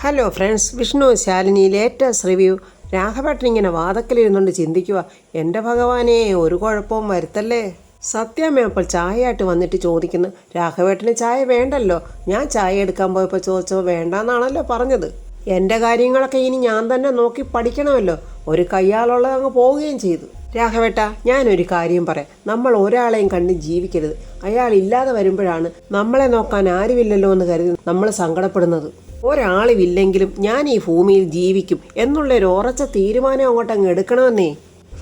Hello friends, Vishnu Shalini latest review. രാഘവേട്ടൻ ഇങ്ങനെ വാതക്കലിരുന്നുകൊണ്ട് ചിന്തിക്കുക, എൻ്റെ ഭഗവാനെ ഒരു കുഴപ്പവും വരുത്തല്ലേ. സത്യാമ്മ അപ്പോൾ ചായയായിട്ട് വന്നിട്ട് ചോദിക്കുന്നു, രാഘവേട്ടന് ചായ വേണ്ടല്ലോ, ഞാൻ ചായ എടുക്കാൻ പോയപ്പോൾ ചോദിച്ചപ്പോൾ വേണ്ടാന്നാണല്ലോ പറഞ്ഞത്. എൻ്റെ കാര്യങ്ങളൊക്കെ ഇനി ഞാൻ തന്നെ നോക്കി പഠിക്കണമല്ലോ. ഒരു കയ്യാളുള്ളത് അങ്ങ് പോവുകയും ചെയ്തു. രാഘവേട്ട, ഞാനൊരു കാര്യം പറയാം. നമ്മൾ ഒരാളെയും കണ്ട് ജീവിക്കരുത്. അയാൾ ഇല്ലാതെ വരുമ്പോഴാണ് നമ്മളെ നോക്കാൻ ആരുമില്ലല്ലോ എന്ന് കരുതി നമ്മൾ സങ്കടപ്പെടുന്നത്. ഒരാളുമില്ലെങ്കിലും ഞാൻ ഈ ഭൂമിയിൽ ജീവിക്കും എന്നുള്ളൊരു ഉറച്ച തീരുമാനം അങ്ങോട്ടങ്ങ് എടുക്കണമെന്നേ.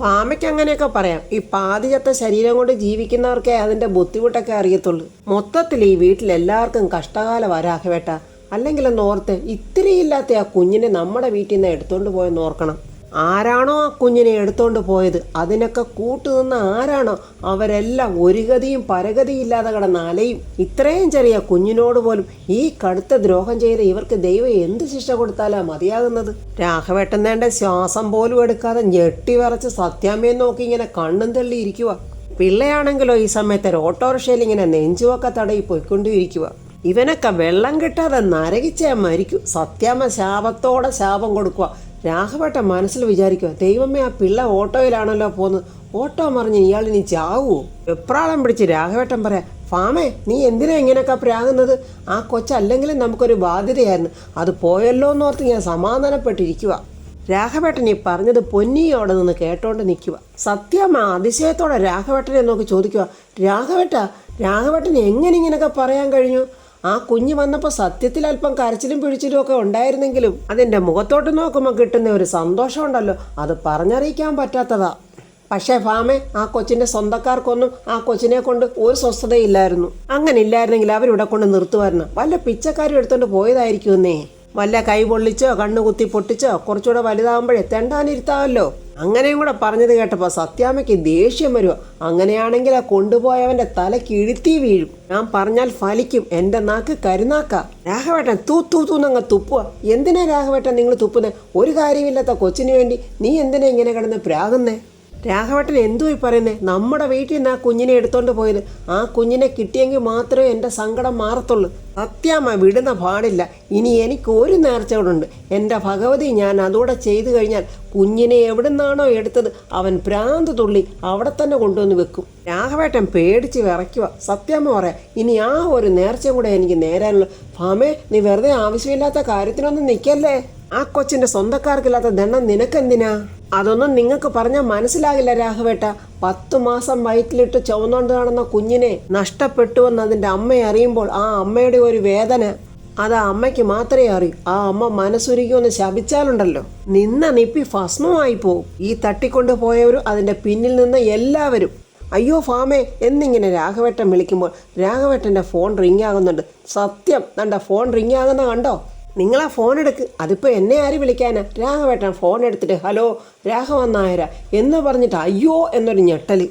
ഫാമയ്ക്ക് അങ്ങനെയൊക്കെ പറയാം. ഈ പാതിചത്ത ശരീരം കൊണ്ട് ജീവിക്കുന്നവർക്കേ അതിൻ്റെ ബുദ്ധിമുട്ടൊക്കെ അറിയത്തുള്ളൂ. മൊത്തത്തിൽ ഈ വീട്ടിൽ എല്ലാവർക്കും കഷ്ടകാലം രാഘവേട്ട. അല്ലെങ്കിലൊന്ന് ഓർത്ത്, ഇത്തിരിയില്ലാത്ത ആ കുഞ്ഞിനെ നമ്മുടെ വീട്ടിൽ നിന്ന് എടുത്തോണ്ട് പോയെന്ന് ഓർക്കണം. ആരാണോ ആ കുഞ്ഞിനെ എടുത്തോണ്ട് പോയത്, അതിനൊക്കെ കൂട്ടുനിന്ന ആരാണോ, അവരെല്ലാം ഒരു ഗതിയും പരഗതിയില്ലാതെ കിടന്ന് അലയും. ഇത്രയും ചെറിയ കുഞ്ഞിനോട് പോലും ഈ കടുത്ത ദ്രോഹം ചെയ്ത് ഇവർക്ക് ദൈവം എന്ത് ശിക്ഷ കൊടുത്താലാ മതിയാകുന്നത്. രാഘവേട്ടൻ വേണ്ട ശ്വാസം പോലും എടുക്കാതെ ഞെട്ടി വിറച്ച് സത്യാമ്മയെ നോക്കി ഇങ്ങനെ കണ്ണും തള്ളിയിരിക്കുക. പിള്ളയാണെങ്കിലോ ഈ സമയത്ത് ഓട്ടോറിക്ഷയിൽ ഇങ്ങനെ നെഞ്ചുമൊക്കെ തടയി പോയിക്കൊണ്ടിരിക്കുക. ഇവനൊക്കെ വെള്ളം കിട്ടാതെ നരകിച്ചേ മരിക്കും. സത്യാമ്മ ശാപത്തോടെ ശാപം കൊടുക്കുക. രാഘവേട്ടൻ മനസ്സിൽ വിചാരിക്കുക, ദൈവമേ, ആ പിള്ള ഓട്ടോയിലാണല്ലോ പോകുന്നത്. ഓട്ടോ മറിഞ്ഞ് ഇയാളിനി ചാവുമോ? വെപ്രാളം പിടിച്ച് രാഘവേട്ടൻ പറയാം, ഫാമേ, നീ എന്തിനാ ഇങ്ങനെയൊക്കെ പ്രാകുന്നത്? ആ കൊച്ചല്ലെങ്കിലും നമുക്കൊരു ബാധ്യതയായിരുന്നു. അത് പോയല്ലോ എന്നോർത്ത് ഞാൻ സമാധാനപ്പെട്ടിരിക്കുക. രാഘവേട്ടൻ ഈ പറഞ്ഞത് പൊന്നിയോടെ നിന്ന് കേട്ടോണ്ട് നിൽക്കുക. സത്യാമ്മ അതിശയത്തോടെ രാഘവേട്ടനെ നോക്കി ചോദിക്കുക, രാഘവേട്ടൻ എങ്ങനെ ഇങ്ങനെയൊക്കെ പറയാൻ കഴിഞ്ഞു? ആ കുഞ്ഞ് വന്നപ്പോൾ സത്യത്തിൽ അല്പം കരച്ചിലും പിടിച്ചിലും ഒക്കെ ഉണ്ടായിരുന്നെങ്കിലും അതിൻ്റെ മുഖത്തോട്ട് നോക്കുമ്പോൾ കിട്ടുന്ന ഒരു സന്തോഷമുണ്ടല്ലോ, അത് പറഞ്ഞറിയിക്കാൻ പറ്റാത്തതാ. പക്ഷേ ഫാമേ, ആ കൊച്ചിൻ്റെ സ്വന്തക്കാർക്കൊന്നും ആ കൊച്ചിനെ കൊണ്ട് ഒരു സ്വസ്ഥതയില്ലായിരുന്നു. അങ്ങനെ ഇല്ലായിരുന്നെങ്കിൽ അവരിവിടെ കൊണ്ട് നിർത്തുമായിരുന്നു. വല്ല പിച്ചക്കാരും എടുത്തോണ്ട് പോയതായിരിക്കുമെന്നേ. വല്ല കൈ പൊള്ളിച്ചോ കണ്ണു കുത്തി പൊട്ടിച്ചോ കുറച്ചുകൂടെ വലുതാകുമ്പോഴേ തെണ്ടാനിരുത്താമല്ലോ. അങ്ങനെയും കൂടെ പറഞ്ഞത് കേട്ടപ്പോൾ സത്യാമ്മയ്ക്ക് ദേഷ്യം വരുമോ. അങ്ങനെയാണെങ്കിൽ ആ കൊണ്ടുപോയവൻ്റെ തല കിഴുത്തി വീഴും. ഞാൻ പറഞ്ഞാൽ ഫലിക്കും. എൻ്റെ നാക്ക് കരുനാക്ക. രാഘവേട്ടൻ തൂന്നങ്ങ് തുപ്പുക. എന്തിനാ രാഘവേട്ടൻ നിങ്ങൾ തുപ്പുന്നേ? ഒരു കാര്യമില്ലാത്ത കൊച്ചിന് വേണ്ടി നീ എന്തിനാ ഇങ്ങനെ കിടന്ന് പ്രാകുന്നേ? രാഘവേട്ടൻ എന്തുവായി പറയുന്നേ? നമ്മുടെ വീട്ടിൽ നിന്ന് ആ കുഞ്ഞിനെ എടുത്തോണ്ട് പോയത്. ആ കുഞ്ഞിനെ കിട്ടിയെങ്കിൽ മാത്രമേ എൻ്റെ സങ്കടം മാറത്തുള്ളൂ. സത്യാമ്മ വിടുന്ന പാടില്ല. ഇനി എനിക്ക് ഒരു നേർച്ചയോടുണ്ട്. എൻ്റെ ഭഗവതി, ഞാൻ അതുകൂടെ ചെയ്തു കഴിഞ്ഞാൽ കുഞ്ഞിനെ എവിടുന്നാണോ എടുത്തത് അവൻ ഭ്രാന്ത് തുള്ളി അവിടെ തന്നെ കൊണ്ടുവന്ന് വെക്കും. രാഘവേട്ടൻ പേടിച്ച് വിറയ്ക്കുക. സത്യാമ്മ പറയാം, ഇനി ആ ഒരു നേർച്ചയും കൂടെ എനിക്ക് നേരാനുള്ളൂ. ഫാമേ, നീ വെറുതെ ആവശ്യമില്ലാത്ത കാര്യത്തിനൊന്നും നിൽക്കല്ലേ. ആ കൊച്ചിൻ്റെ സ്വന്തക്കാർക്കില്ലാത്ത ദണ്ണം നിനക്കെന്തിനാ? അതൊന്നും നിങ്ങൾക്ക് പറഞ്ഞാൽ മനസ്സിലാകില്ല രാഘവേട്ട. 10 മാസം വയറ്റിലിട്ട് ചുവന്നുകൊണ്ട് നടന്ന കുഞ്ഞിനെ നഷ്ടപ്പെട്ടുവെന്ന് അതിൻ്റെ അമ്മയെ അറിയുമ്പോൾ ആ അമ്മയുടെ ഒരു വേദന, അത് ആ അമ്മയ്ക്ക് മാത്രമേ അറിയൂ. ആ അമ്മ മനസ്സുരുകിയൊന്ന് ശപിച്ചാലുണ്ടല്ലോ, നിന്ന നിപ്പി ഭസ്മമായി പോവും. ഈ തട്ടിക്കൊണ്ടു പോയവരും അതിൻ്റെ പിന്നിൽ നിന്ന് എല്ലാവരും. അയ്യോ ഫാമേ എന്നിങ്ങനെ രാഘവേട്ടൻ വിളിക്കുമ്പോൾ രാഘവേട്ടൻ്റെ ഫോൺ റിങ് ആകുന്നുണ്ട്. സത്യം, തൻ്റെ ഫോൺ റിങ് ആകുന്ന കണ്ടോ? നിങ്ങളാ ഫോൺ എടുക്ക്. അതിപ്പോൾ എന്നെ ആര് വിളിക്കാനാ? രാഘവേട്ടൻ ഫോൺ എടുത്തിട്ട് ഹലോ രാഘവൻ നായര എന്ന് പറഞ്ഞിട്ട് അയ്യോ എന്നൊരു ഞെട്ടൽ.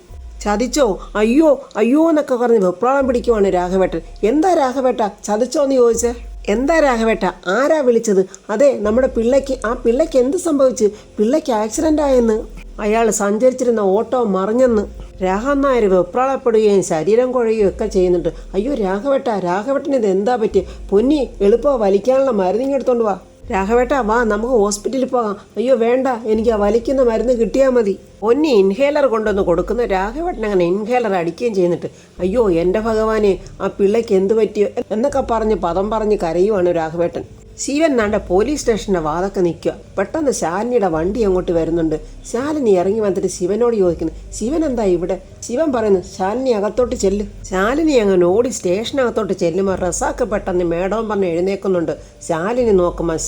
ചതിച്ചോ? അയ്യോ എന്നൊക്കെ പറഞ്ഞ് വെപ്രാളം പിടിക്കുവാണ് രാഘവേട്ടൻ. എന്താ രാഘവേട്ട ചതിച്ചോ എന്ന് ചോദിച്ചേ? എന്താ രാഘവേട്ട, ആരാ വിളിച്ചത്? അതെ, നമ്മുടെ പിള്ളയ്ക്ക്. ആ പിള്ളയ്ക്ക് എന്ത് സംഭവിച്ച്? പിള്ളയ്ക്ക് ആക്സിഡൻ്റ് ആയെന്ന്. അയാൾ സഞ്ചരിച്ചിരുന്ന ഓട്ടോ മറിഞ്ഞെന്ന്. രാഘവൻ നായർ വെപ്രാളപ്പെടുകയും ശരീരം കുഴയുകയും ഒക്കെ ചെയ്യുന്നുണ്ട്. അയ്യോ രാഘവേട്ടന് ഇത് എന്താ പറ്റി? പൊന്നി, എളുപ്പം വലിക്കാനുള്ള മരുന്നിങ്ങെടുത്തോണ്ട് വാ. രാഘവേട്ട, വാ, നമുക്ക് ഹോസ്പിറ്റലിൽ പോകാം. അയ്യോ വേണ്ട, എനിക്ക് ആ വലിക്കുന്ന മരുന്ന് കിട്ടിയാൽ മതി. പൊന്നി ഇൻഹേലർ കൊണ്ടുവന്ന് കൊടുക്കുന്ന രാഘവേട്ടൻ അങ്ങനെ ഇൻഹേലർ അടിക്കുകയും ചെയ്യുന്നുണ്ട്. അയ്യോ എൻ്റെ ഭഗവാനെ, ആ പിള്ളയ്ക്ക് എന്ത് പറ്റിയോ എന്നൊക്കെ പറഞ്ഞ് പദം പറഞ്ഞ് കരയുവാണ് രാഘവേട്ടൻ. ശിവൻ നാണ്ട പോലീസ് സ്റ്റേഷൻ്റെ വാതൊക്കെ നിൽക്കുക. പെട്ടെന്ന് ശാലിനിയുടെ വണ്ടി അങ്ങോട്ട് വരുന്നുണ്ട്. ശാലിനി ഇറങ്ങി വന്നിട്ട് ശിവനോട് ചോദിക്കുന്നു, ശിവൻ എന്താ ഇവിടെ? ശിവൻ പറയുന്നു, ശാലിനി അകത്തോട്ട് ചെല്ല്. ശാലിനി അങ്ങനെ ഓടി സ്റ്റേഷനകത്തോട്ട് ചെല്ലുമ്പോൾ റസാക്ക് പെട്ടെന്ന് മേഡവും പറഞ്ഞ് എഴുന്നേൽക്കുന്നുണ്ട്. ശാലിനി നോക്കുമ്പോൾ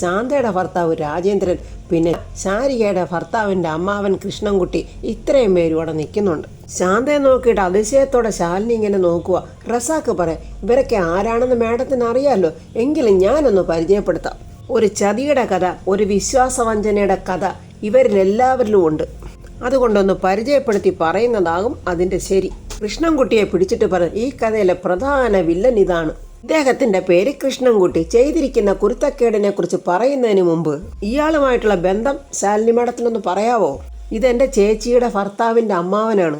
ശാന്തയുടെ ഭർത്താവ് രാജേന്ദ്രൻ, പിന്നെ ശാരികയുടെ ഭർത്താവിൻ്റെ അമ്മാവൻ കൃഷ്ണൻകുട്ടി, ഇത്രയും പേരും അവിടെ നിൽക്കുന്നുണ്ട്. ശാന്തയെ നോക്കിയിട്ട് അതിശയത്തോടെ ശാലിനി ഇങ്ങനെ നോക്കുക. റസാക്ക് പറയാം, ഇവരൊക്കെ ആരാണെന്ന് മേഡത്തിന് അറിയാമല്ലോ, എങ്കിലും ഞാനൊന്ന് പരിചയപ്പെടുത്താം. ഒരു ചതിയുടെ കഥ, ഒരു വിശ്വാസവഞ്ചനയുടെ കഥ ഇവരിലെല്ലാവരിലും ഉണ്ട്. അതുകൊണ്ടൊന്ന് പരിചയപ്പെടുത്തി പറയുന്നതാകും അതിൻ്റെ ശരി. കൃഷ്ണൻകുട്ടിയെ പിടിച്ചിട്ട് പറയും, ഈ കഥയിലെ പ്രധാന വില്ലൻ ഇതാണ്. ഇദ്ദേഹത്തിൻ്റെ പേര് കൃഷ്ണൻകുട്ടി. ചെയ്തിരിക്കുന്ന കുരുത്തക്കേടിനെ കുറിച്ച് പറയുന്നതിന് മുമ്പ് ഇയാളുമായിട്ടുള്ള ബന്ധം ശാലിനി മേഡത്തിനൊന്ന് പറയാവോ? ഇതെൻ്റെ ചേച്ചിയുടെ ഭർത്താവിൻ്റെ അമ്മാവനാണ്.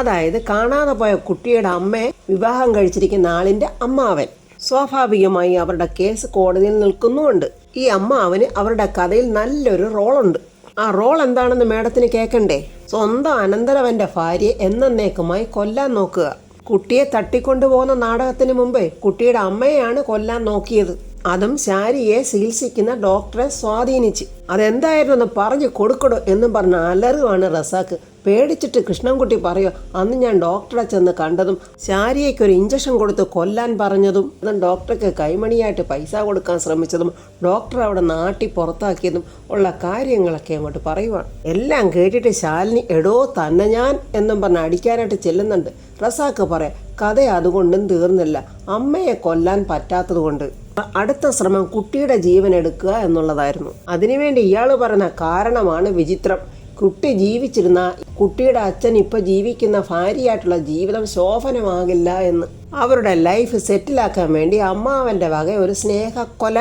അതായത് കാണാതെ പോയ കുട്ടിയുടെ അമ്മയെ വിവാഹം കഴിച്ചിരിക്കുന്ന ആളിൻ്റെ അമ്മാവൻ. സ്വാഭാവികമായി അവരുടെ കേസ് കോടതിയിൽ നിൽക്കുന്നുമുണ്ട്. ഈ അമ്മാവന് അവരുടെ കഥയിൽ നല്ലൊരു റോളുണ്ട്. ആ റോൾ എന്താണെന്ന് മേഡത്തിന് കേൾക്കണ്ടേ? സ്വന്തം അനന്തരവന്റെ ഭാര്യയെ എന്നേക്കുമായി കൊല്ലാൻ നോക്കുക. കുട്ടിയെ തട്ടിക്കൊണ്ടുപോകുന്ന നാടകത്തിന് മുമ്പേ കുട്ടിയുടെ അമ്മയെയാണ് കൊല്ലാൻ നോക്കിയത്. അതും ശാരിയെ ചികിത്സിക്കുന്ന ഡോക്ടറെ സ്വാധീനിച്ച്. അതെന്തായിരുന്നു പറഞ്ഞു കൊടുക്കടോ എന്നും പറഞ്ഞ അലറുവാണ് റസാക്ക്. പേടിച്ചിട്ട് കൃഷ്ണൻകുട്ടി പറയോ, അന്ന് ഞാൻ ഡോക്ടറെ ചെന്ന് കണ്ടതും ശാരിയയ്ക്ക് ഒരു ഇഞ്ചക്ഷൻ കൊടുത്ത് കൊല്ലാൻ പറഞ്ഞതും അതും ഡോക്ടർക്ക് കൈമണിയായിട്ട് പൈസ കൊടുക്കാൻ ശ്രമിച്ചതും ഡോക്ടർ അവിടെ നാട്ടി പുറത്താക്കിയതും ഉള്ള കാര്യങ്ങളൊക്കെ അങ്ങോട്ട് പറയുവാണ്. എല്ലാം കേട്ടിട്ട് ശാലിനി എടോ തന്നെ ഞാൻ എന്നും പറഞ്ഞ് അടിക്കാനായിട്ട് ചെല്ലുന്നുണ്ട്. റസാക്ക് പറയാം, കഥ അതുകൊണ്ടും തീർന്നില്ല. അമ്മയെ കൊല്ലാൻ പറ്റാത്തത് കൊണ്ട് അടുത്ത ശ്രമം കുട്ടിയുടെ ജീവൻ എടുക്കുക എന്നുള്ളതായിരുന്നു. അതിനുവേണ്ടി ഇയാൾ പറഞ്ഞ കാരണമാണ് വിചിത്രം. കുട്ടി ജീവിച്ചിരുന്ന കുട്ടിയുടെ അച്ഛൻ ഇപ്പൊ ജീവിക്കുന്ന ഭാര്യയായിട്ടുള്ള ജീവിതം ശോഭനമാകില്ല എന്ന്. അവരുടെ ലൈഫ് സെറ്റിലാക്കാൻ വേണ്ടി അമ്മാവന്റെ വക ഒരു സ്നേഹക്കൊല.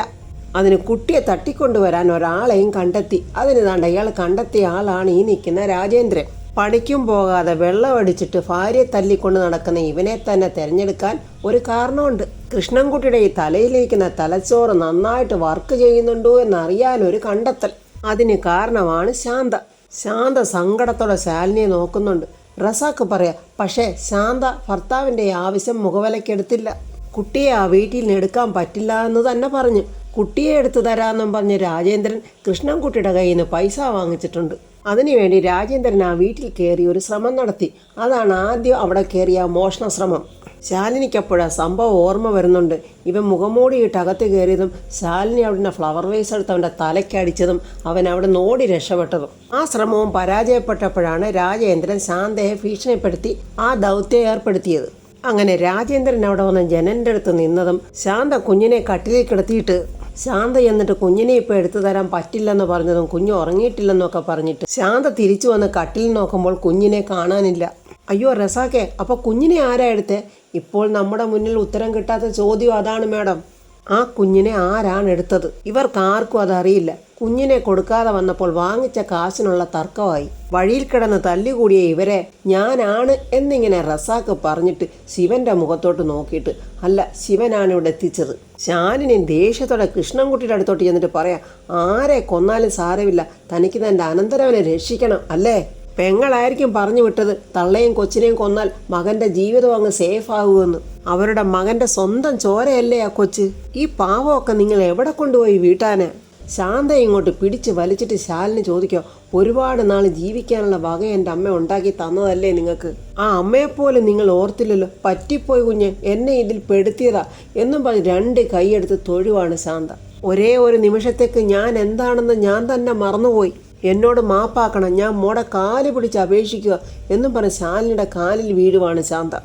അതിന് കുട്ടിയെ തട്ടിക്കൊണ്ടുവരാൻ ഒരാളെയും കണ്ടെത്തി. അതിന് താണ്ട ഇയാൾ കണ്ടെത്തിയ ആളാണ് ഈ നിൽക്കുന്ന രാജേന്ദ്രൻ. പണിക്കും പോകാതെ വെള്ളമടിച്ചിട്ട് ഭാര്യയെ തല്ലിക്കൊണ്ട് നടക്കുന്ന ഇവനെ തന്നെ തിരഞ്ഞെടുക്കാൻ ഒരു കാരണമുണ്ട്. കൃഷ്ണൻകുട്ടിയുടെ ഈ തലയിലിരിക്കുന്ന തലച്ചോറ് നന്നായിട്ട് വർക്ക് ചെയ്യുന്നുണ്ടോ എന്നറിയാനൊരു കണ്ടെത്തൽ. അതിന് കാരണമാണ് ശാന്ത. ശാന്ത സങ്കടത്തോടെ ശാലിനിയെ നോക്കുന്നുണ്ട്. റസാക്ക് പറയാ, പക്ഷേ ശാന്ത ഭർത്താവിൻ്റെ ആവശ്യം മുഖവിലക്കെടുത്തില്ല. കുട്ടിയെ ആ വീട്ടിൽ നിന്ന് എടുക്കാൻ പറ്റില്ല എന്ന് തന്നെ പറഞ്ഞു. കുട്ടിയെ എടുത്തു തരാമെന്നും പറഞ്ഞ് രാജേന്ദ്രൻ കൃഷ്ണൻകുട്ടിയുടെ കയ്യിൽ നിന്ന് പൈസ വാങ്ങിച്ചിട്ടുണ്ട്. അതിനുവേണ്ടി രാജേന്ദ്രൻ ആ വീട്ടിൽ കയറി ഒരു ശ്രമം നടത്തി. അതാണ് ആദ്യം അവിടെ കയറിയ മോഷണ ശ്രമം. ശാലിനിക്കപ്പോഴാ സംഭവം ഓർമ്മ വരുന്നുണ്ട്. ഇവൻ മുഖംമൂടിയിട്ട് അകത്ത് കയറിയതും ശാലിനി അവിടെ ഫ്ലവർ വേസ് എടുത്ത് അവൻ്റെ തലയ്ക്കടിച്ചതും അവൻ അവിടെ നോടി രക്ഷപ്പെട്ടതും. ആ ശ്രമവും പരാജയപ്പെട്ടപ്പോഴാണ് രാജേന്ദ്രൻ ശാന്തയെ ഭീഷണിപ്പെടുത്തി ആ ദൗത്യം ഏർപ്പെടുത്തിയത്. അങ്ങനെ രാജേന്ദ്രൻ അവിടെ വന്ന് ജനൻ്റെ അടുത്ത് നിന്നതും ശാന്ത കുഞ്ഞിനെ കട്ടിലിൽ കിടത്തിയിട്ട് ശാന്ത എന്നിട്ട് കുഞ്ഞിനെ ഇപ്പോൾ എടുത്തു തരാൻ പറ്റില്ലെന്ന് പറഞ്ഞതും കുഞ്ഞ് ഉറങ്ങിയിട്ടില്ലെന്നൊക്കെ പറഞ്ഞിട്ട് ശാന്ത തിരിച്ചു വന്ന് കട്ടിൽ നോക്കുമ്പോൾ കുഞ്ഞിനെ കാണാനില്ല. അയ്യോ റസാക്കെ, അപ്പോൾ കുഞ്ഞിനെ ആരാ എടുത്തേ? ഇപ്പോൾ നമ്മുടെ മുന്നിൽ ഉത്തരം കിട്ടാത്ത ചോദ്യം അതാണ് മാഡം. ആ കുഞ്ഞിനെ ആരാണ് എടുത്തത്? ഇവർക്ക് ആർക്കും അതറിയില്ല. കുഞ്ഞിനെ കൊടുക്കാതെ വന്നപ്പോൾ വാങ്ങിച്ച കാശിനുള്ള തർക്കമായി. വഴിയിൽ കിടന്ന് തല്ലുകൂടിയ ഇവരെ ഞാനാണ് എന്നിങ്ങനെ റസാക്ക് പറഞ്ഞിട്ട് ശിവന്റെ മുഖത്തോട്ട് നോക്കിയിട്ട്, അല്ല ശിവനാണ് ഇവിടെ എത്തിച്ചത്. ശാലിനി ദേഷ്യത്തോടെ കൃഷ്ണൻകുട്ടിയുടെ അടുത്തോട്ട് ചെന്നിട്ട് പറയാം, ആരെ കൊന്നാലും സാരമില്ല, തനിക്ക് തൻ്റെ അനന്തരവനെ രക്ഷിക്കണം അല്ലേ? പെങ്ങളായിരിക്കും പറഞ്ഞു വിട്ടത് തള്ളയും കൊച്ചിനെയും കൊന്നാൽ മകന്റെ ജീവിതം അങ്ങ് സേഫ് ആകുമെന്ന്. അവരുടെ മകന്റെ സ്വന്തം ചോരയല്ലേ ആ കൊച്ച്. ഈ പാവമൊക്കെ നിങ്ങൾ എവിടെ കൊണ്ടുപോയി വീട്ടാന്? ശാന്ത ഇങ്ങോട്ട് പിടിച്ച് വലിച്ചിട്ട് ശാലിനി ചോദിക്കോ, ഒരുപാട് നാൾ ജീവിക്കാനുള്ള വക എൻ്റെ അമ്മ ഉണ്ടാക്കി തന്നതല്ലേ നിങ്ങൾക്ക്? ആ അമ്മയെപ്പോലെ നിങ്ങൾ ഓർത്തില്ലല്ലോ. പറ്റിപ്പോയി കുഞ്ഞ്, എന്നെ ഇതിൽ പെടുത്തിയതാ എന്നും പറഞ്ഞ് രണ്ട് കൈയെടുത്ത് തൊഴുവാണ് ശാന്ത. ഒരേ ഒരു നിമിഷത്തേക്ക് ഞാൻ എന്താണെന്ന് ഞാൻ തന്നെ മറന്നുപോയി. എന്നോട് മാപ്പാക്കണം, ഞാൻ മോടെ കാല് പിടിച്ച് അപേക്ഷിക്കുക എന്നും പറഞ്ഞ് ശാലിനിയുടെ കാലിൽ വീഴുവാണ് ശാന്ത.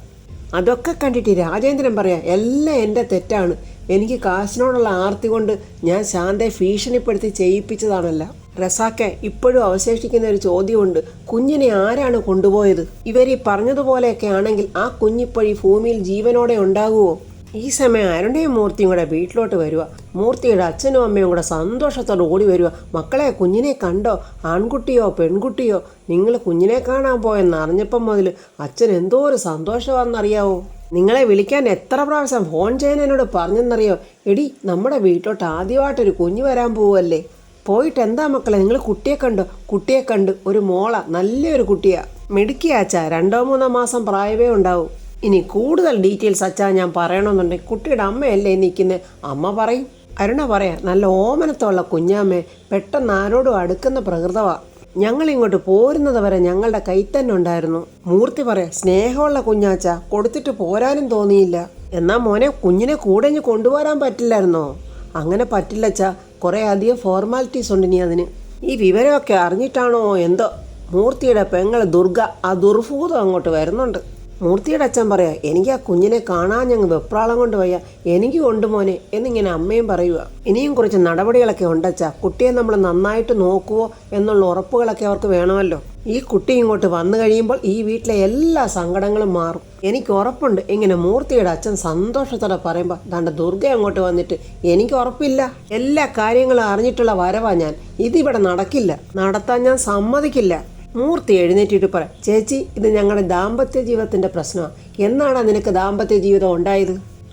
അതൊക്കെ കണ്ടിട്ട് രാജേന്ദ്രൻ പറയാം, എല്ലാം എൻ്റെ തെറ്റാണ്. എനിക്ക് കാശിനോടുള്ള ആർത്തി കൊണ്ട് ഞാൻ ശാന്തയെ ഭീഷണിപ്പെടുത്തി ചെയ്യിപ്പിച്ചതാണല്ല. റസാക്കെ, ഇപ്പോഴും അവശേഷിക്കുന്ന ഒരു ചോദ്യമുണ്ട്. കുഞ്ഞിനെ ആരാണ് കൊണ്ടുപോയത്? ഇവരീ പറഞ്ഞതുപോലെയൊക്കെ ആണെങ്കിൽ ആ കുഞ്ഞിപ്പോഴി ഭൂമിയിൽ ജീവനോടെ ഉണ്ടാകുമോ? ഈ സമയം അരുണയും മൂർത്തിയും കൂടെ വീട്ടിലോട്ട് വരിക. മൂർത്തിയുടെ അച്ഛനും അമ്മയും കൂടെ സന്തോഷത്തോടെ ഓടി വരിക. മക്കളെ, കുഞ്ഞിനെ കണ്ടോ? ആൺകുട്ടിയോ പെൺകുട്ടിയോ? നിങ്ങൾ കുഞ്ഞിനെ കാണാൻ പോയെന്ന് അറിഞ്ഞപ്പം മുതൽ അച്ഛൻ എന്തോ ഒരു സന്തോഷമാണെന്നറിയാവോ? നിങ്ങളെ വിളിക്കാൻ എത്ര പ്രാവശ്യം ഫോൺ ചെയ്യാൻ എന്നോട് പറഞ്ഞെന്നറിയോ? എടി, നമ്മുടെ വീട്ടിലോട്ട് ആദ്യമായിട്ടൊരു കുഞ്ഞ് വരാൻ പോവല്ലേ. പോയിട്ട് എന്താ മക്കളെ, നിങ്ങൾ കുട്ടിയെ കണ്ടോ? കുട്ടിയെ കണ്ട്, ഒരു മോള, നല്ലൊരു കുട്ടിയാ, മിടുക്കിയാച്ചാ. 2-3 മാസം പ്രായമേ ഉണ്ടാവും. ഇനി കൂടുതൽ ഡീറ്റെയിൽസ് അച്ഛാ ഞാൻ പറയണമെന്നുണ്ടെങ്കിൽ കുട്ടിയുടെ അമ്മയല്ലേ നിൽക്കുന്നത്, അമ്മ പറയും. അരുണ പറയാം, നല്ല ഓമനത്തുള്ള കുഞ്ഞാമ്മേ, പെട്ടെന്ന് ആരോടും അടുക്കുന്ന പ്രകൃതവാ. ഞങ്ങളിങ്ങോട്ട് പോരുന്നത് വരെ ഞങ്ങളുടെ കൈ തന്നെ ഉണ്ടായിരുന്നു. മൂർത്തി പറയാം, സ്നേഹമുള്ള കുഞ്ഞാച്ച, കൊടുത്തിട്ട് പോരാനും തോന്നിയില്ല. എന്നാ മോനെ, കുഞ്ഞിനെ കൂടെ ഇനി കൊണ്ടുപോരാൻ പറ്റില്ലായിരുന്നോ? അങ്ങനെ പറ്റില്ലച്ചാ, കുറേ അധികം ഫോർമാലിറ്റീസ് ഉണ്ട് ഇനി അതിന്. ഈ വിവരമൊക്കെ അറിഞ്ഞിട്ടാണോ എന്തോ മൂർത്തിയുടെ പെങ്ങൾ ദുർഗ ആ ദുർഭൂതം അങ്ങോട്ട് വരുന്നുണ്ട്. മൂർത്തിയുടെ അച്ഛൻ പറയാ, എനിക്ക് ആ കുഞ്ഞിനെ കാണാൻ ഞങ്ങൾ വെപ്രാളം കൊണ്ട് വയ്യ, എനിക്ക് കൊണ്ടുപോനെ എന്നിങ്ങനെ അമ്മയും പറയുക. ഇനിയും കുറച്ച് നടപടികളൊക്കെ ഉണ്ടച്ചാ, കുട്ടിയെ നമ്മൾ നന്നായിട്ട് നോക്കുവോ എന്നുള്ള ഉറപ്പുകളൊക്കെ അവർക്ക് വേണമല്ലോ. ഈ കുട്ടി ഇങ്ങോട്ട് വന്നു കഴിയുമ്പോൾ ഈ വീട്ടിലെ എല്ലാ സങ്കടങ്ങളും മാറും, എനിക്ക് ഉറപ്പുണ്ട്. ഇങ്ങനെ മൂർത്തിയുടെ അച്ഛൻ സന്തോഷത്തോടെ പറയുമ്പോൾ ദാണ്ട ദുർഗ അങ്ങോട്ട് വന്നിട്ട്, എനിക്ക് ഉറപ്പില്ല, എല്ലാ കാര്യങ്ങളും അറിഞ്ഞിട്ടുള്ള വരവാ ഞാൻ, ഇതിവിടെ നടക്കില്ല, നടത്താൻ ഞാൻ സമ്മതിക്കില്ല. മൂർത്തി എഴുന്നേറ്റിട്ട് പറയാം, ചേച്ചി ഇത് ഞങ്ങളുടെ ദാമ്പത്യ ജീവിതത്തിൻ്റെ പ്രശ്നമാണ്. എന്നാണ് നിനക്ക് ദാമ്പത്യ ജീവിതം ഉണ്ടായത്?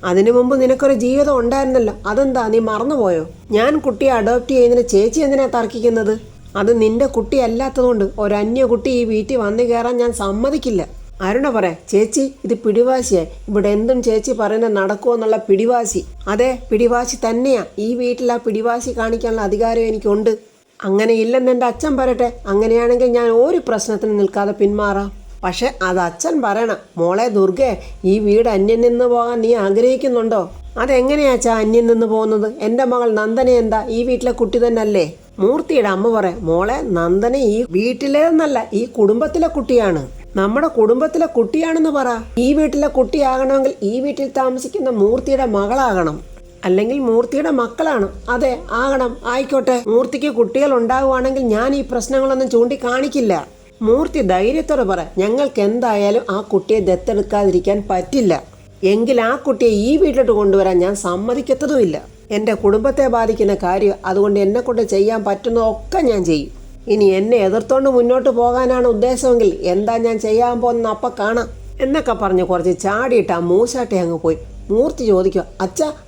അതിനു മുമ്പ് നിനക്കൊരു ജീവിതം ഉണ്ടായിരുന്നല്ലോ, അതെന്താ നീ മറന്നുപോയോ? ഞാൻ കുട്ടിയെ അഡോപ്റ്റ് ചെയ്യുന്നതിന് ചേച്ചി എന്തിനാ തർക്കിക്കുന്നത്? അത് നിന്റെ കുട്ടി അല്ലാത്തതുകൊണ്ട് ഒരന്യ കുട്ടി ഈ വീട്ടിൽ വന്നു കയറാൻ ഞാൻ സമ്മതിക്കില്ല. അരുണ പറയാം, ചേച്ചി ഇത് പിടിവാശിയായി, ഇവിടെ എന്തും ചേച്ചി പറയുന്നത് നടക്കുമെന്നുള്ള പിടിവാശി. അതെ, പിടിവാശി തന്നെയാ. ഈ വീട്ടിൽ ആ പിടിവാശി കാണിക്കാനുള്ള അധികാരം എനിക്കുണ്ട്. അങ്ങനെ ഇല്ലെന്ന് എൻ്റെ അച്ഛൻ പറയട്ടെ. അങ്ങനെയാണെങ്കിൽ ഞാൻ ഒരു പ്രശ്നത്തിന് നിൽക്കാതെ പിന്മാറാം. പക്ഷെ അത് അച്ഛൻ പറയണം. മോളെ ദുർഗേ, ഈ വീട് അന്യം നിന്ന് പോകാൻ നീ ആഗ്രഹിക്കുന്നുണ്ടോ? അതെങ്ങനെയാച്ചാ അന്യം നിന്ന് പോകുന്നത്? എൻ്റെ മകൾ നന്ദന എന്താ ഈ വീട്ടിലെ കുട്ടി തന്നെ അല്ലേ? മൂർത്തിയുടെ അമ്മ പറയാം, മോളെ നന്ദന ഈ വീട്ടിലേന്നല്ല, ഈ കുടുംബത്തിലെ കുട്ടിയാണ്. നമ്മുടെ കുടുംബത്തിലെ കുട്ടിയാണെന്ന് പറ. ഈ വീട്ടിലെ കുട്ടിയാകണമെങ്കിൽ ഈ വീട്ടിൽ താമസിക്കുന്ന മൂർത്തിയുടെ മകളാകണം, അല്ലെങ്കിൽ മൂർത്തിയുടെ മക്കളാണ്. അതെ, ആകണം. ആയിക്കോട്ടെ, മൂർത്തിക്ക് കുട്ടികൾ ഉണ്ടാകുവാണെങ്കിൽ ഞാൻ ഈ പ്രശ്നങ്ങളൊന്നും ചൂണ്ടിക്കാണിക്കില്ല. മൂർത്തി ധൈര്യത്തോടെ പറ, ഞങ്ങൾക്ക് എന്തായാലും ആ കുട്ടിയെ ദത്തെടുക്കാതിരിക്കാൻ പറ്റില്ല. എങ്കിൽ ആ കുട്ടിയെ ഈ വീട്ടിലോട്ട് കൊണ്ടുവരാൻ ഞാൻ സമ്മതിക്കത്തതുമില്ല. എൻ്റെ കുടുംബത്തെ ബാധിക്കുന്ന കാര്യം, അതുകൊണ്ട് എന്നെ കൊണ്ട് ചെയ്യാൻ പറ്റുന്നതൊക്കെ ഞാൻ ചെയ്യും. ഇനി എന്നെ എതിർത്തോണ്ട് മുന്നോട്ട് പോകാനാണ് ഉദ്ദേശമെങ്കിൽ എന്താ ഞാൻ ചെയ്യാൻ പോകുന്ന അപ്പം കാണാം എന്നൊക്കെ പറഞ്ഞ് കുറച്ച് ചാടിയിട്ട് ആ മൂശാട്ടെ അങ്ങ് പോയി. മൂർത്തി ചോദിക്കുക,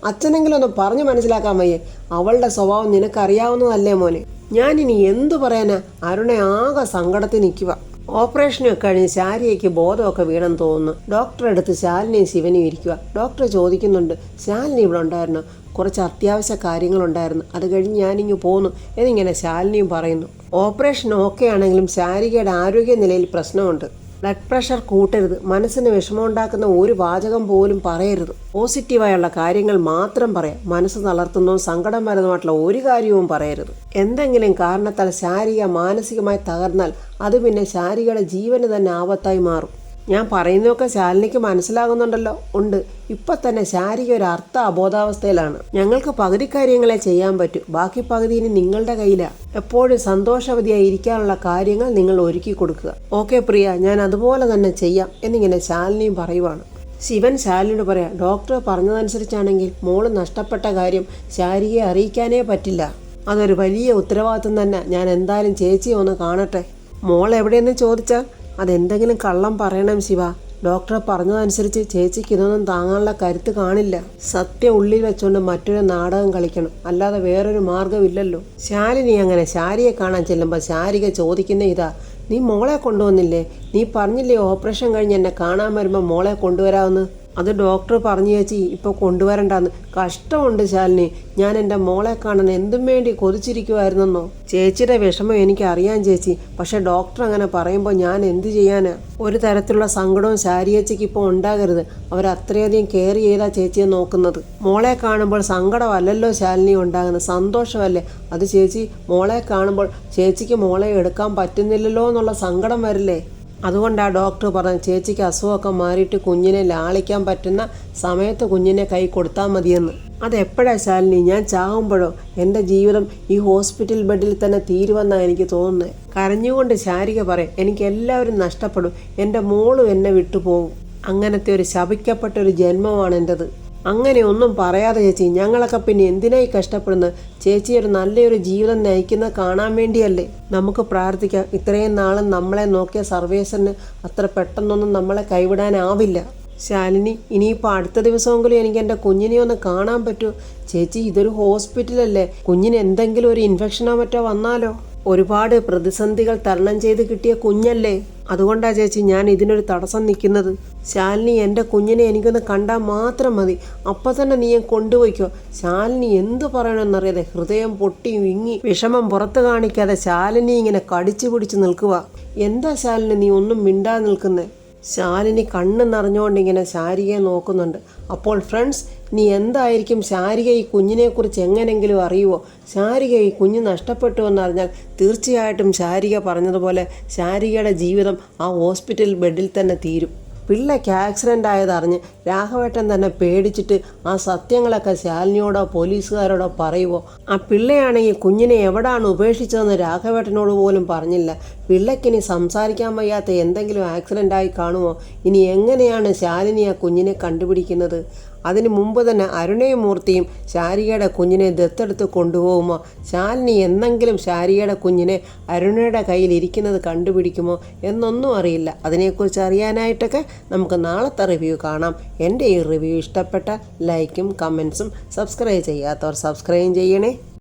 അച്ഛനെങ്കിലും ഒന്ന് പറഞ്ഞു മനസ്സിലാക്കാൻ വയ്യേ? അവളുടെ സ്വഭാവം നിനക്കറിയാവുന്നതല്ലേ മോനെ? ഞാനിനി എന്തു പറയാനാ? അരുണെ ആകെ സങ്കടത്തിൽ നിൽക്കുക. ഓപ്പറേഷനൊക്കെ കഴിഞ്ഞ് ശാരികയ്ക്ക് ബോധമൊക്കെ വീണെന്ന് തോന്നുന്നു. ഡോക്ടറെ അടുത്ത് ശാലിനിയും ശിവനും ഇരിക്കുക. ഡോക്ടർ ചോദിക്കുന്നുണ്ട്, ശാലിനി ഇവിടെ ഉണ്ടായിരുന്നു? കുറച്ച് അത്യാവശ്യ കാര്യങ്ങളുണ്ടായിരുന്നു, അത് കഴിഞ്ഞ് ഞാനിങ്ങ് പോന്നു എന്നിങ്ങനെ ശാലിനിയും പറയുന്നു. ഓപ്പറേഷൻ ഓക്കെ ആണെങ്കിലും ശാരികയുടെ ആരോഗ്യനിലയിൽ പ്രശ്നമുണ്ട്. ബ്ലഡ് പ്രഷർ കൂട്ടരുത്, മനസ്സിന് വിഷമമുണ്ടാക്കുന്ന ഒരു വാചകം പോലും പറയരുത്. പോസിറ്റീവായുള്ള കാര്യങ്ങൾ മാത്രം പറയാം. മനസ്സ് തളർത്തുന്നതും സങ്കടം വരുന്നതുമായിട്ടുള്ള ഒരു കാര്യവും പറയരുത്. എന്തെങ്കിലും കാരണത്താൽ ശാരിക മാനസികമായി തകർന്നാൽ അത് പിന്നെ ശാരികയുടെ ജീവന് തന്നെ ആപത്തായി മാറും. ഞാൻ പറയുന്നതൊക്കെ ശാലിനിക്ക് മനസ്സിലാകുന്നുണ്ടല്ലോ? ഉണ്ട്. ഇപ്പം തന്നെ ശാരിക ഒരു അർത്ഥ അബോധാവസ്ഥയിലാണ്. ഞങ്ങൾക്ക് പകുതി കാര്യങ്ങളെ ചെയ്യാൻ പറ്റൂ, ബാക്കി പകുതി ഇനി നിങ്ങളുടെ കയ്യിലാണ്. എപ്പോഴും സന്തോഷവതിയായി ഇരിക്കാനുള്ള കാര്യങ്ങൾ നിങ്ങൾ ഒരുക്കി കൊടുക്കുക. ഓക്കെ പ്രിയ, ഞാൻ അതുപോലെ തന്നെ ചെയ്യാം എന്നിങ്ങനെ ശാലിനിയും പറയുവാണ്. ശിവൻ ശാലിനിയോട് പറയാം, ഡോക്ടർ പറഞ്ഞതനുസരിച്ചാണെങ്കിൽ മോള് നഷ്ടപ്പെട്ട കാര്യം ശാരികയെ അറിയിക്കാനേ പറ്റില്ല. അതൊരു വലിയ ഉത്തരവാദിത്വം തന്നെ. ഞാൻ എന്തായാലും ചേച്ചിയെ ഒന്ന് കാണട്ടെ. മോൾ എവിടെയെന്ന് ചോദിച്ചാൽ അതെന്തെങ്കിലും കള്ളം പറയണം ശിവ. ഡോക്ടർ പറഞ്ഞതനുസരിച്ച് ചേച്ചിക്ക് ഇതൊന്നും താങ്ങാനുള്ള കരുത്ത് കാണില്ല. സത്യം ഉള്ളിൽ വെച്ചുകൊണ്ട് മറ്റൊരു നാടകം കളിക്കണം, അല്ലാതെ വേറൊരു മാർഗമില്ലല്ലോ. ശാലിനി അങ്ങനെ ശാരിയെ കാണാൻ ചെല്ലുമ്പോൾ ശാരിക ചോദിക്കുന്ന ഇതാ, നീ മോളെ കൊണ്ടുവന്നില്ലേ? നീ പറഞ്ഞില്ലേ ഓപ്പറേഷൻ കഴിഞ്ഞ് എന്നെ കാണാൻ വരുമ്പോൾ മോളെ കൊണ്ടുവരാമെന്ന്? അത് ഡോക്ടർ പറഞ്ഞു ചേച്ചി, ഇപ്പോൾ കൊണ്ടുവരണ്ടാന്ന്. കഷ്ടമുണ്ട് ശാലിനി, ഞാൻ എൻ്റെ മോളെ കാണാൻ എന്തും വേണ്ടി കൊതിച്ചിരിക്കുമായിരുന്നെന്നോ. ചേച്ചിയുടെ വിഷമം എനിക്ക് അറിയാം ചേച്ചി, പക്ഷെ ഡോക്ടർ അങ്ങനെ പറയുമ്പോൾ ഞാൻ എന്ത് ചെയ്യാനാ? ഒരു തരത്തിലുള്ള സങ്കടവും ശാരിയേച്ചിക്ക് ഇപ്പോൾ ഉണ്ടാകരുത്. അവരത്രയധികം കെയർ ചെയ്താ ചേച്ചിയെ നോക്കുന്നത്. മോളെ കാണുമ്പോൾ സങ്കടമല്ലല്ലോ ശാലിനി ഉണ്ടാകുന്നത്, സന്തോഷമല്ലേ അത് ചേച്ചി? മോളെ കാണുമ്പോൾ ചേച്ചിക്ക് മോളെ എടുക്കാൻ പറ്റുന്നില്ലല്ലോ എന്നുള്ള സങ്കടം വരില്ലേ? അതുകൊണ്ടാണ് ഡോക്ടർ പറഞ്ഞു ചേച്ചിക്ക് അസുഖമൊക്കെ മാറിയിട്ട് കുഞ്ഞിനെ ലാളിക്കാൻ പറ്റുന്ന സമയത്ത് കുഞ്ഞിനെ കൈ കൊടുത്താൽ മതിയെന്ന്. അതെപ്പോഴാണ് ശാലിനി? ഞാൻ ചാകുമ്പോഴോ? എൻ്റെ ജീവിതം ഈ ഹോസ്പിറ്റൽ ബെഡിൽ തന്നെ തീരുവെന്നാണ് എനിക്ക് തോന്നുന്നത്. കരഞ്ഞുകൊണ്ട് ശാരിക പറയും, എനിക്ക് എല്ലാവരും നഷ്ടപ്പെടും, എൻ്റെ മോളും എന്നെ വിട്ടുപോകും. അങ്ങനത്തെ ഒരു ശപിക്കപ്പെട്ട ഒരു ജന്മമാണ് എൻ്റെത്. അങ്ങനെ ഒന്നും പറയാതെ ചേച്ചി, ഞങ്ങളൊക്കെ പിന്നെ എന്തിനായി കഷ്ടപ്പെടുന്നത്? ചേച്ചി ഒരു നല്ലൊരു ജീവിതം നയിക്കുന്നത് കാണാൻ വേണ്ടിയല്ലേ? നമുക്ക് പ്രാർത്ഥിക്കാം. ഇത്രയും നാളും നമ്മളെ നോക്കിയ സർവേശ്വരന് അത്ര പെട്ടെന്നൊന്നും നമ്മളെ കൈവിടാനാവില്ല. ശാലിനി, ഇനിയിപ്പോൾ അടുത്ത ദിവസമെങ്കിലും എനിക്ക് എൻ്റെ കുഞ്ഞിനെ ഒന്ന് കാണാൻ പറ്റുമോ? ചേച്ചി, ഇതൊരു ഹോസ്പിറ്റലല്ലേ, കുഞ്ഞിന് എന്തെങ്കിലും ഒരു ഇൻഫെക്ഷനോ മറ്റോ വന്നാലോ? ഒരുപാട് പ്രതിസന്ധികൾ തരണം ചെയ്ത് കിട്ടിയ കുഞ്ഞല്ലേ, അതുകൊണ്ടാണ് ചേച്ചി ഞാൻ ഇതിനൊരു തടസ്സം നിൽക്കുന്നത്. ശാലിനി, എൻ്റെ കുഞ്ഞിനെ എനിക്കൊന്ന് കണ്ടാൽ മാത്രം മതി, അപ്പം തന്നെ നീ കൊണ്ടുപോയിക്കോ. ശാലിനി എന്തു പറയണമെന്നറിയാതെ ഹൃദയം പൊട്ടി വിങ്ങി വിഷമം പുറത്ത് കാണിക്കാതെ ശാലിനി ഇങ്ങനെ കടിച്ചു പിടിച്ച് നിൽക്കുക. എന്താ ശാലിനി നീ ഒന്നും മിണ്ടാ നിൽക്കുന്നേ? ശാലിനി കണ്ണ് നിറഞ്ഞുകൊണ്ടിങ്ങനെ ശാരികയെ നോക്കുന്നുണ്ട്. അപ്പോൾ ഫ്രണ്ട്സ്, നീ എന്തായിരിക്കും ശാരിക ഈ കുഞ്ഞിനെക്കുറിച്ച് എങ്ങനെങ്കിലും അറിയുമോ? ശാരിക ഈ കുഞ്ഞ് നഷ്ടപ്പെട്ടു എന്നറിഞ്ഞാൽ തീർച്ചയായിട്ടും ശാരിക പറഞ്ഞതുപോലെ ശാരികയുടെ ജീവിതം ആ ഹോസ്പിറ്റൽ ബെഡിൽ തന്നെ തീരും. പിള്ളയ്ക്ക് ആക്സിഡൻ്റ് ആയതറിഞ്ഞ് രാഘവേട്ടൻ തന്നെ പേടിച്ചിട്ട് ആ സത്യങ്ങളൊക്കെ ശാലിനിയോടോ പോലീസുകാരോടോ പറയുമോ? ആ പിള്ളയാണെങ്കിൽ കുഞ്ഞിനെ എവിടാണ് ഉപേക്ഷിച്ചതെന്ന് രാഘവേട്ടനോട് പോലും പറഞ്ഞില്ല. പിള്ളയ്ക്കിനി സംസാരിക്കാൻ വയ്യാത്ത എന്തെങ്കിലും ആക്സിഡൻ്റ് ആയി കാണുമോ? ഇനി എങ്ങനെയാണ് ശാലിനി ആ കുഞ്ഞിനെ കണ്ടുപിടിക്കുന്നത്? അതിനു മുമ്പ് തന്നെ അരുണയും മൂർത്തിയും ശാരികയുടെ കുഞ്ഞിനെ ദത്തെടുത്ത് കൊണ്ടുപോകുമോ? ശാലിനി എന്നെങ്കിലും ശാരികയുടെ കുഞ്ഞിനെ അരുണയുടെ കയ്യിൽ ഇരിക്കുന്നത് കണ്ടുപിടിക്കുമോ എന്നൊന്നും അറിയില്ല. അതിനെക്കുറിച്ച് അറിയാനായിട്ടൊക്കെ നമുക്ക് നാളത്തെ റിവ്യൂ കാണാം. എൻ്റെ ഈ റിവ്യൂ ഇഷ്ടപ്പെട്ട ലൈക്കും കമൻസും സബ്സ്ക്രൈബ് ചെയ്യാത്തവർ സബ്സ്ക്രൈബ് ചെയ്യണേ.